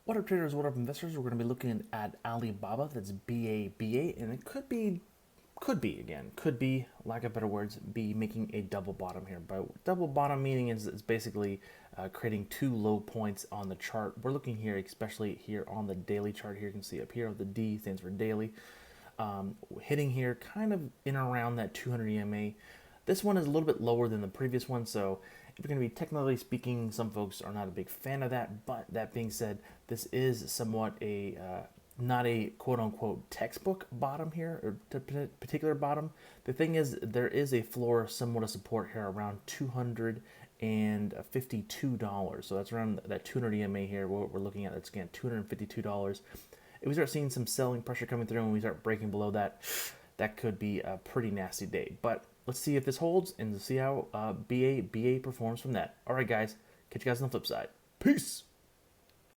What up traders, what up investors? We're going to be looking at Alibaba, that's BABA, and it could be, lack of better words, be making a double bottom here. But double bottom meaning is it's basically creating two low points on the chart. We're looking here, especially here on the daily chart here. You can see up here, the D stands for daily. Hitting here kind of in around that 200 EMA. This one is a little bit lower than the previous one, so if you're going to be technically speaking, some folks are not a big fan of that. But that being said, this is somewhat a not a quote-unquote textbook bottom here, or particular bottom. The thing is, there is a floor, somewhat of support here around $252. So that's around that 200 EMA here. What we're looking at, that's again $252. If we start seeing some selling pressure coming through and we start breaking below that, that could be a pretty nasty day. But let's see if this holds and see how BA performs from that. All right, guys. Catch you guys on the flip side. Peace.